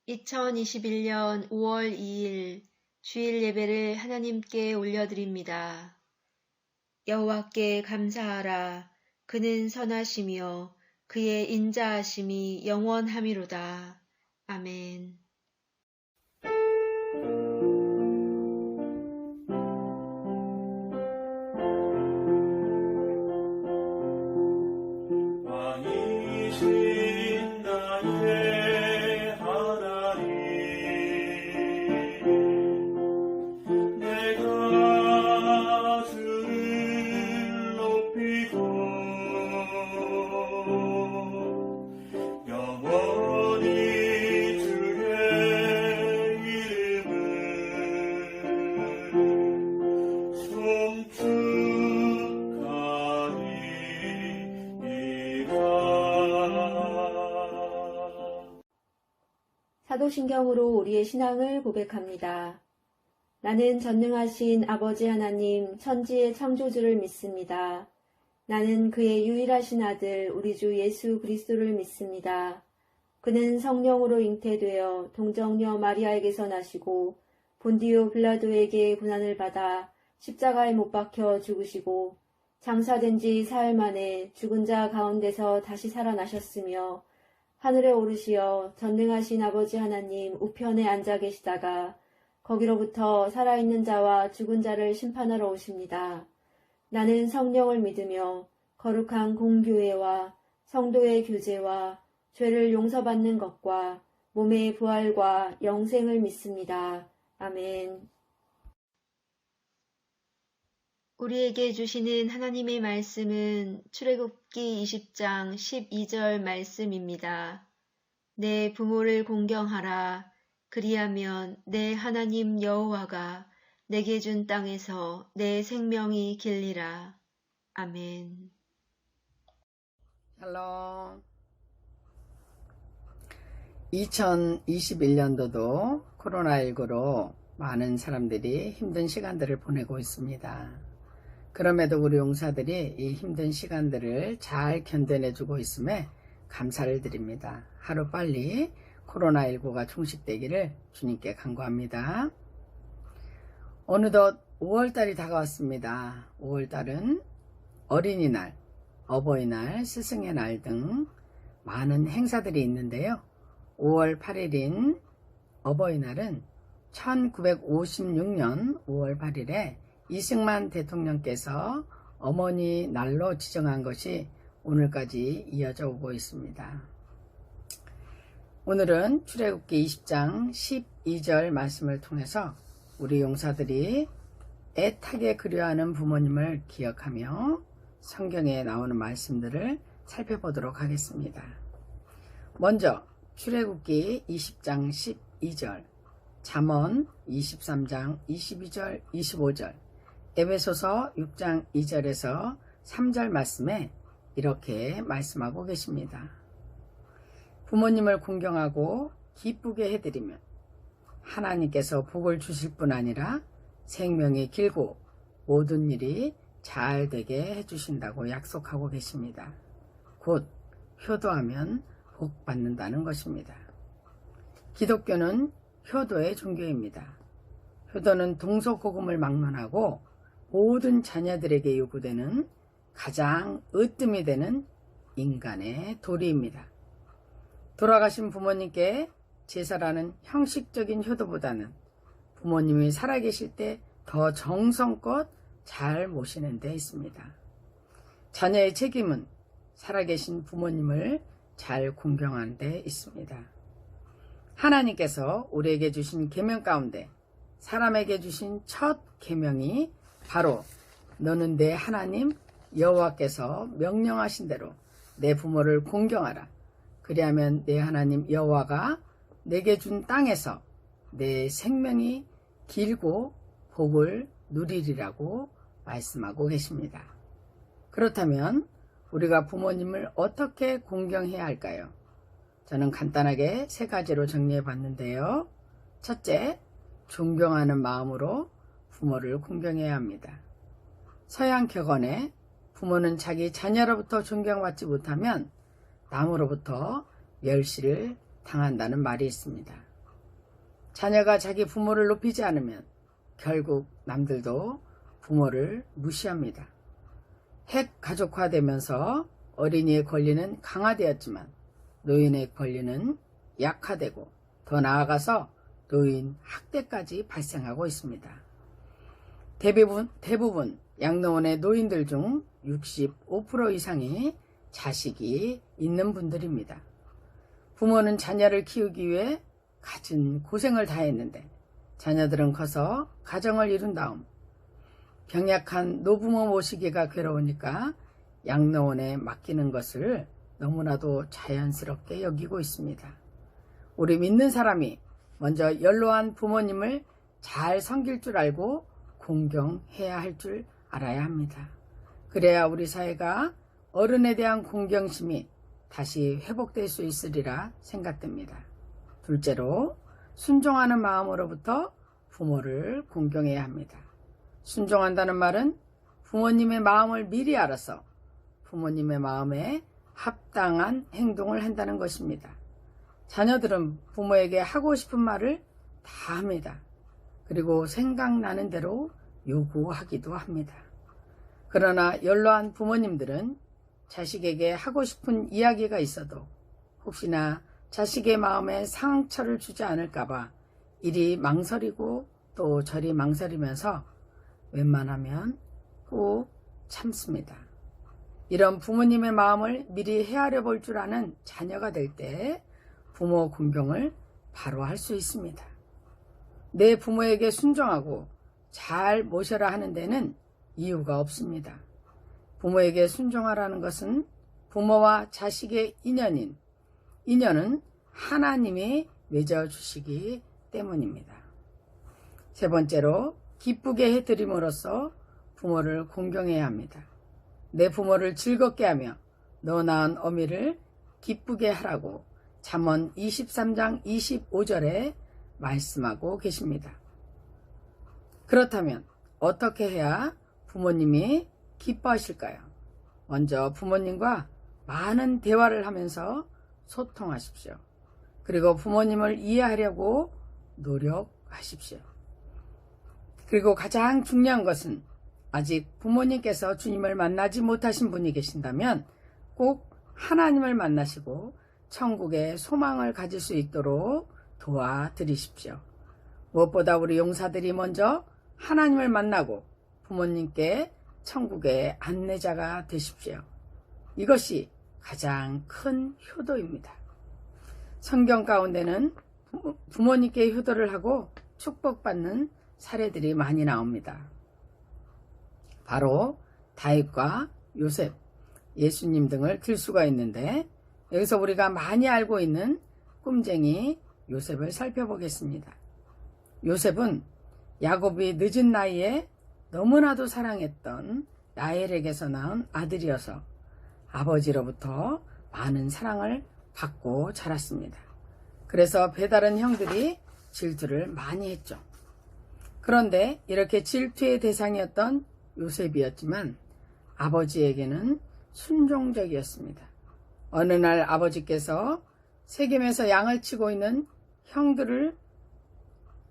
2021년 5월 2일 주일 예배를 하나님께 올려드립니다. 여호와께 감사하라. 그는 선하시며 그의 인자하심이 영원함이로다. 아멘. 왕이신 나의 하나님, 내가 주를 높이고 영원히 주의 이름을 사도신경으로 우리의 신앙을 고백합니다. 나는 전능하신 아버지 하나님 천지의 창조주를 믿습니다. 나는 그의 유일하신 아들 우리 주 예수 그리스도를 믿습니다. 그는 성령으로 잉태되어 동정녀 마리아에게서 나시고 본디오 빌라도에게 고난을 받아 십자가에 못 박혀 죽으시고 장사된 지 사흘 만에 죽은 자 가운데서 다시 살아나셨으며 하늘에 오르시어 전능하신 아버지 하나님 우편에 앉아 계시다가 거기로부터 살아있는 자와 죽은 자를 심판하러 오십니다. 나는 성령을 믿으며 거룩한 공교회와 성도의 교제와 죄를 용서받는 것과 몸의 부활과 영생을 믿습니다. 아멘. 우리에게 주시는 하나님의 말씀은 출애굽기 20장 12절 말씀입니다. 내 부모를 공경하라. 그리하면 내 하나님 여호와가 내게 준 땅에서 내 생명이 길리라. 아멘. 샬롬. 2021년도도 코로나19로 많은 사람들이 힘든 시간들을 보내고 있습니다. 그럼에도 우리 용사들이 이 힘든 시간들을 잘 견뎌내주고 있음에 감사를 드립니다. 하루빨리 코로나19가 종식되기를 주님께 간구합니다. 어느덧 5월달이 다가왔습니다. 5월달은 어린이날, 어버이날, 스승의 날 등 많은 행사들이 있는데요. 5월 8일인 어버이날은 1956년 5월 8일에 이승만 대통령께서 어머니 날로 지정한 것이 오늘까지 이어져 오고 있습니다. 오늘은 출애굽기 20장 12절 말씀을 통해서 우리 용사들이 애타게 그리워하는 부모님을 기억하며 성경에 나오는 말씀들을 살펴보도록 하겠습니다. 먼저 출애굽기 20장 12절, 잠언 23장 22절 25절, 에베소서 6장 2절에서 3절 말씀에 이렇게 말씀하고 계십니다. 부모님을 공경하고 기쁘게 해드리면 하나님께서 복을 주실 뿐 아니라 생명이 길고 모든 일이 잘 되게 해주신다고 약속하고 계십니다. 곧 효도하면 복 받는다는 것입니다. 기독교는 효도의 종교입니다. 효도는 동서고금을 막론하고 모든 자녀들에게 요구되는 가장 으뜸이 되는 인간의 도리입니다. 돌아가신 부모님께 제사라는 형식적인 효도보다는 부모님이 살아계실 때 더 정성껏 잘 모시는 데 있습니다. 자녀의 책임은 살아계신 부모님을 잘 공경하는 데 있습니다. 하나님께서 우리에게 주신 계명 가운데 사람에게 주신 첫 계명이 바로 너는 내 하나님 여호와께서 명령하신 대로 내 부모를 공경하라. 그리하면 내 하나님 여호와가 내게 준 땅에서 내 생명이 길고 복을 누리리라고 말씀하고 계십니다. 그렇다면 우리가 부모님을 어떻게 공경해야 할까요? 저는 간단하게 3가지로 정리해 봤는데요. 첫째, 존경하는 마음으로 부모를 공경해야 합니다. 서양 격언에 부모는 자기 자녀로부터 존경받지 못하면 남으로부터 멸시를 당한다는 말이 있습니다. 자녀가 자기 부모를 높이지 않으면 결국 남들도 부모를 무시합니다. 핵 가족화되면서 어린이의 권리는 강화되었지만 노인의 권리는 약화되고 더 나아가서 노인 학대까지 발생하고 있습니다. 대부분 양로원의 노인들 중 65% 이상이 자식이 있는 분들입니다. 부모는 자녀를 키우기 위해 갖은 고생을 다했는데 자녀들은 커서 가정을 이룬 다음 병약한 노부모 모시기가 괴로우니까 양로원에 맡기는 것을 너무나도 자연스럽게 여기고 있습니다. 우리 믿는 사람이 먼저 연로한 부모님을 잘 섬길 줄 알고 공경해야 할 줄 알아야 합니다. 그래야 우리 사회가 어른에 대한 공경심이 다시 회복될 수 있으리라 생각됩니다. 둘째로, 순종하는 마음으로부터 부모를 공경해야 합니다. 순종한다는 말은 부모님의 마음을 미리 알아서 부모님의 마음에 합당한 행동을 한다는 것입니다. 자녀들은 부모에게 하고 싶은 말을 다 합니다. 그리고 생각나는 대로 요구하기도 합니다. 그러나 연로한 부모님들은 자식에게 하고 싶은 이야기가 있어도 혹시나 자식의 마음에 상처를 주지 않을까봐 이리 망설이고 또 저리 망설이면서 웬만하면 꼭 참습니다. 이런 부모님의 마음을 미리 헤아려 볼 줄 아는 자녀가 될 때 부모 공경을 바로 할 수 있습니다. 내 부모에게 순종하고 잘 모셔라 하는 데는 이유가 없습니다. 부모에게 순종하라는 것은 부모와 자식의 인연은 하나님이 맺어주시기 때문입니다. 세 번째로, 기쁘게 해드림으로써 부모를 공경해야 합니다. 내 부모를 즐겁게 하며 너 낳은 어미를 기쁘게 하라고 잠언 23장 25절에 말씀하고 계십니다. 그렇다면 어떻게 해야 부모님이 기뻐하실까요? 먼저 부모님과 많은 대화를 하면서 소통하십시오. 그리고 부모님을 이해하려고 노력하십시오. 그리고 가장 중요한 것은 아직 부모님께서 주님을 만나지 못하신 분이 계신다면 꼭 하나님을 만나시고 천국의 소망을 가질 수 있도록 도와드리십시오. 무엇보다 우리 용사들이 먼저 하나님을 만나고 부모님께 천국의 안내자가 되십시오. 이것이 가장 큰 효도입니다. 성경 가운데는 부모님께 효도를 하고 축복받는 사례들이 많이 나옵니다. 바로 다윗과 요셉, 예수님 등을 들 수가 있는데 여기서 우리가 많이 알고 있는 꿈쟁이 요셉을 살펴보겠습니다. 요셉은 야곱이 늦은 나이에 너무나도 사랑했던 라헬에게서 낳은 아들이어서 아버지로부터 많은 사랑을 받고 자랐습니다. 그래서 배다른 형들이 질투를 많이 했죠. 그런데 이렇게 질투의 대상이었던 요셉이었지만 아버지에게는 순종적이었습니다. 어느 날 아버지께서 세겜에서 양을 치고 있는 형들을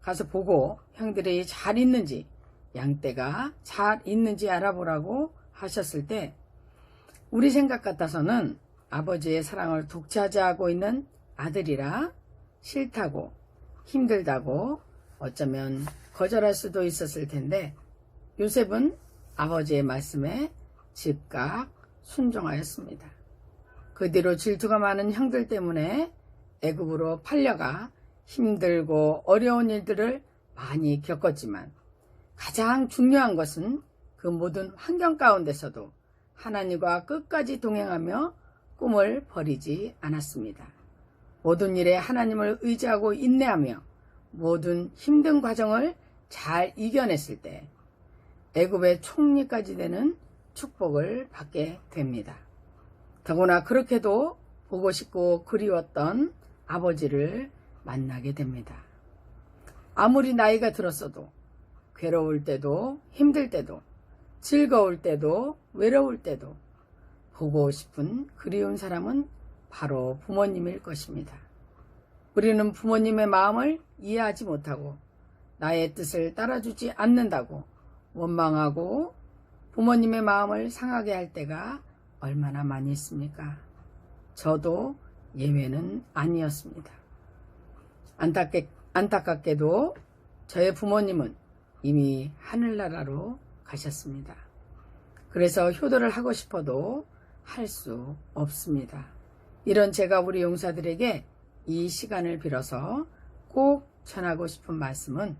가서 보고 형들이 잘 있는지, 양떼가 잘 있는지 알아보라고 하셨을 때 우리 생각 같아서는 아버지의 사랑을 독차지하고 있는 아들이라 싫다고, 힘들다고 어쩌면 거절할 수도 있었을 텐데 요셉은 아버지의 말씀에 즉각 순종하였습니다. 그 뒤로 질투가 많은 형들 때문에 애굽으로 팔려가 힘들고 어려운 일들을 많이 겪었지만 가장 중요한 것은 그 모든 환경 가운데서도 하나님과 끝까지 동행하며 꿈을 버리지 않았습니다. 모든 일에 하나님을 의지하고 인내하며 모든 힘든 과정을 잘 이겨냈을 때 애굽의 총리까지 되는 축복을 받게 됩니다. 더구나 그렇게도 보고 싶고 그리웠던 아버지를 만나게 됩니다. 아무리 나이가 들었어도 괴로울 때도 힘들 때도 즐거울 때도 외로울 때도 보고 싶은 그리운 사람은 바로 부모님일 것입니다. 우리는 부모님의 마음을 이해하지 못하고 나의 뜻을 따라주지 않는다고 원망하고 부모님의 마음을 상하게 할 때가 얼마나 많이 있습니까? 저도 예외는 아니었습니다. 안타깝게도 저의 부모님은 이미 하늘나라로 가셨습니다. 그래서 효도를 하고 싶어도 할 수 없습니다. 이런 제가 우리 용사들에게 이 시간을 빌어서 꼭 전하고 싶은 말씀은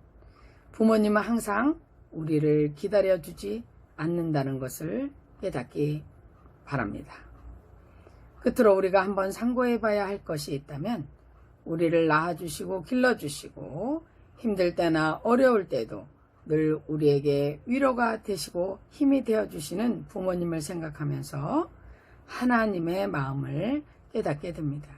부모님은 항상 우리를 기다려주지 않는다는 것을 깨닫기 바랍니다. 끝으로 우리가 한번 상고해 봐야 할 것이 있다면 우리를 낳아주시고 길러주시고 힘들 때나 어려울 때도 늘 우리에게 위로가 되시고 힘이 되어주시는 부모님을 생각하면서 하나님의 마음을 깨닫게 됩니다.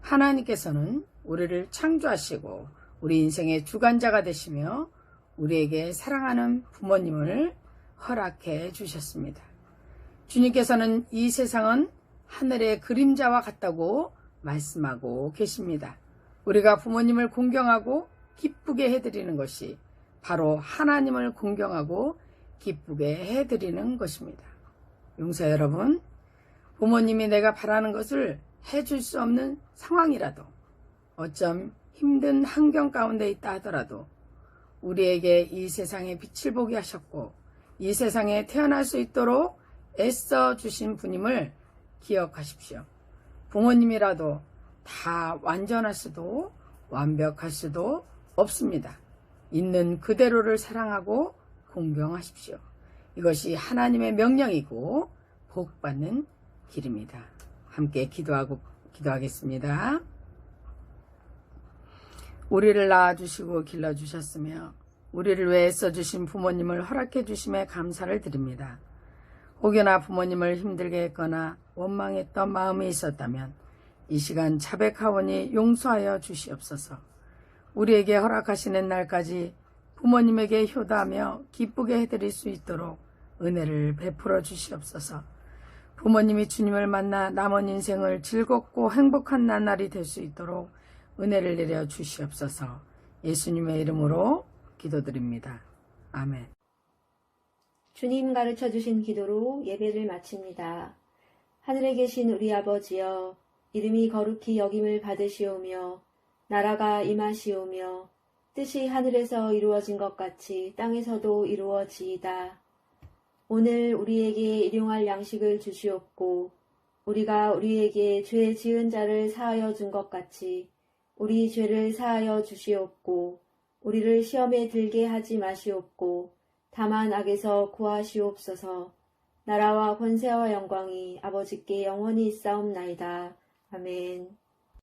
하나님께서는 우리를 창조하시고 우리 인생의 주관자가 되시며 우리에게 사랑하는 부모님을 허락해 주셨습니다. 주님께서는 이 세상은 하늘의 그림자와 같다고 말씀하고 계십니다. 우리가 부모님을 공경하고 기쁘게 해드리는 것이 바로 하나님을 공경하고 기쁘게 해드리는 것입니다. 용사 여러분, 부모님이 내가 바라는 것을 해줄 수 없는 상황이라도 어쩜 힘든 환경 가운데 있다 하더라도 우리에게 이 세상의 빛을 보게 하셨고 이 세상에 태어날 수 있도록 애써 주신 분임을 기억하십시오. 부모님이라도 다 완전할 수도 완벽할 수도 없습니다. 있는 그대로를 사랑하고 공경하십시오. 이것이 하나님의 명령이고 복받는 길입니다. 함께 기도하겠습니다. 우리를 낳아주시고 길러주셨으며 우리를 위해 애써주신 부모님을 허락해 주심에 감사를 드립니다. 혹여나 부모님을 힘들게 했거나 원망했던 마음이 있었다면 이 시간 자백하오니 용서하여 주시옵소서. 우리에게 허락하시는 날까지 부모님에게 효도하며 기쁘게 해드릴 수 있도록 은혜를 베풀어 주시옵소서. 부모님이 주님을 만나 남은 인생을 즐겁고 행복한 나날이 될 수 있도록 은혜를 내려 주시옵소서. 예수님의 이름으로 기도드립니다. 아멘. 주님 가르쳐 주신 기도로 예배를 마칩니다. 하늘에 계신 우리 아버지여, 이름이 거룩히 여김을 받으시오며 나라가 임하시오며 뜻이 하늘에서 이루어진 것 같이 땅에서도 이루어지이다. 오늘 우리에게 일용할 양식을 주시옵고 우리가 우리에게 죄 지은 자를 사하여 준 것 같이 우리 죄를 사하여 주시옵고 우리를 시험에 들게 하지 마시옵고 다만 악에서 구하시옵소서. 나라와 권세와 영광이 아버지께 영원히 있사옵나이다. 아멘.